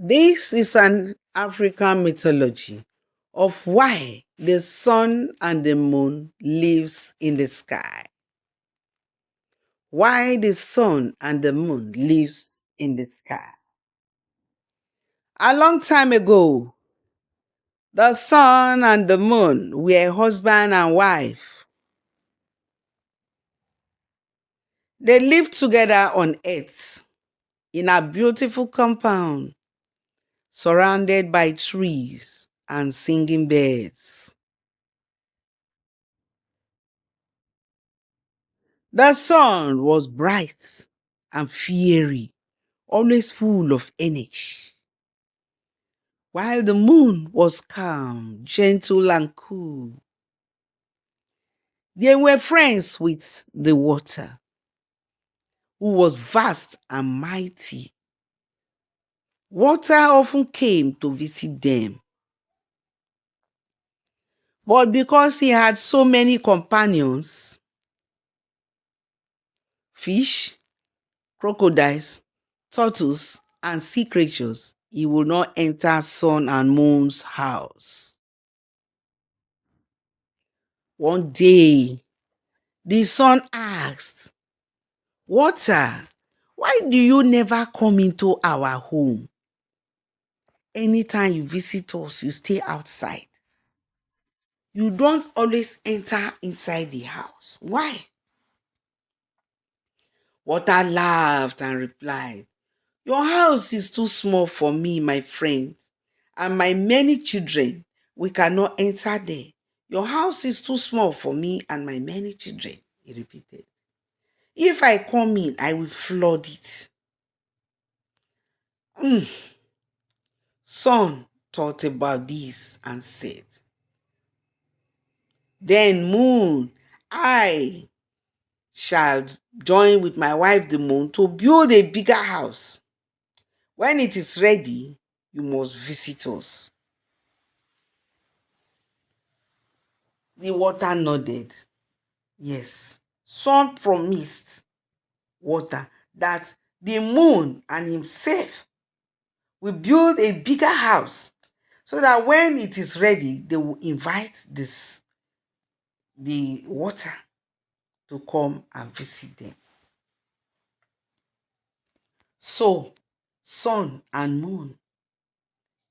This is an African mythology of why the sun and the moon lives in the sky. Why the sun and the moon lives in the sky. A long time ago, the sun and the moon were husband and wife. They lived together on earth in a beautiful compound surrounded by trees and singing birds. The sun was bright and fiery, always full of energy, while the moon was calm, gentle, and cool. They were friends with the water, who was vast and mighty. Water often came to visit them, but because he had so many companions, fish, crocodiles, turtles, and sea creatures, he would not enter sun and moon's house. One day, the sun asked, "Water, why do you never come into our home? Anytime you visit us, you stay outside. You don't always enter inside the house. Why?" Water laughed and replied, "Your house is too small for me, my friend, and my many children. We cannot enter there. Your house is too small for me and my many children," he repeated. "If I come in, I will flood it." Mm. Sun thought about this and said, "Then, moon, I shall join with my wife, the moon, to build a bigger house. When it is ready, you must visit us." The water nodded. Yes, sun promised water that the moon and himself will build a bigger house so that when it is ready, they will invite the water to come and visit them. So, sun and moon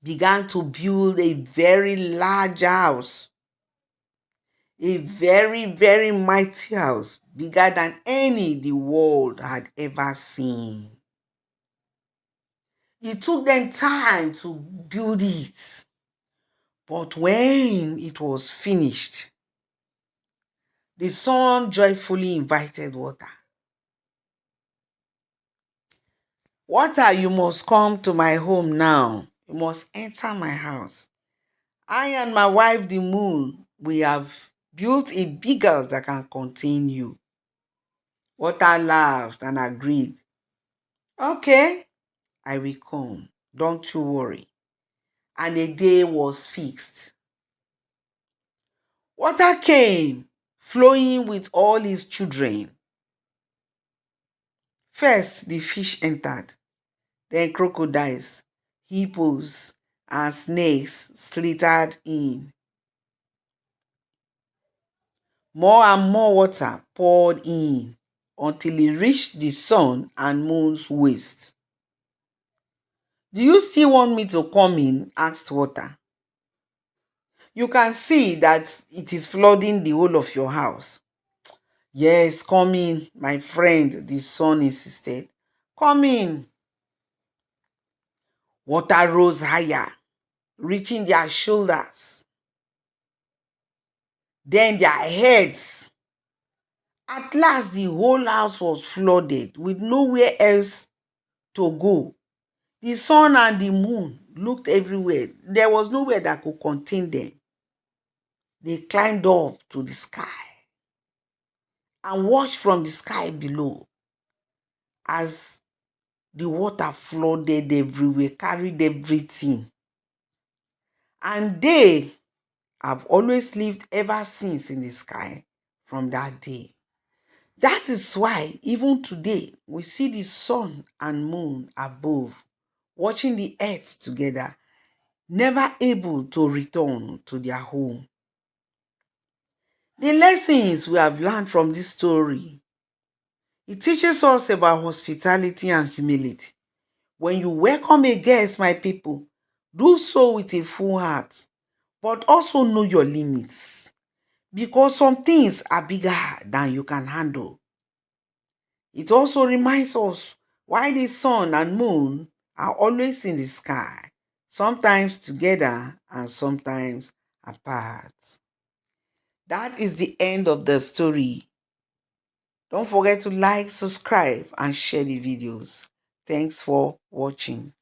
began to build a very large house, a very, very mighty house, bigger than any the world had ever seen. It took them time to build it, but when it was finished, the sun joyfully invited water. "Water, you must come to my home now. You must enter my house. I and my wife, the moon, we have built a big house that can contain you." Water laughed and agreed. "Okay, I will come. Don't you worry." And a day was fixed. Water came, flowing with all his children. First, the fish entered, then crocodiles, hippos, and snakes slithered in. More and more water poured in until it reached the sun and moon's waist. "Do you still want me to come in?" asked water. "You can see that it is flooding the whole of your house." "Yes, come in, my friend," the sun insisted. "Come in." Water rose higher, reaching their shoulders, then their heads. At last, the whole house was flooded with nowhere else to go. The sun and the moon looked everywhere. There was nowhere that could contain them. They climbed up to the sky and watched from the sky below as the water flooded everywhere, carried everything. And they have always lived ever since in the sky from that day. That is why even today we see the sun and moon above watching the earth together, never able to return to their home. The lessons we have learned from this story, it teaches us about hospitality and humility. When you welcome a guest, my people, do so with a full heart, but also know your limits, because some things are bigger than you can handle. It also reminds us why the sun and moon are always in the sky, sometimes together and sometimes apart. That is the end of the story. Don't forget to like, subscribe, and share the videos. Thanks for watching.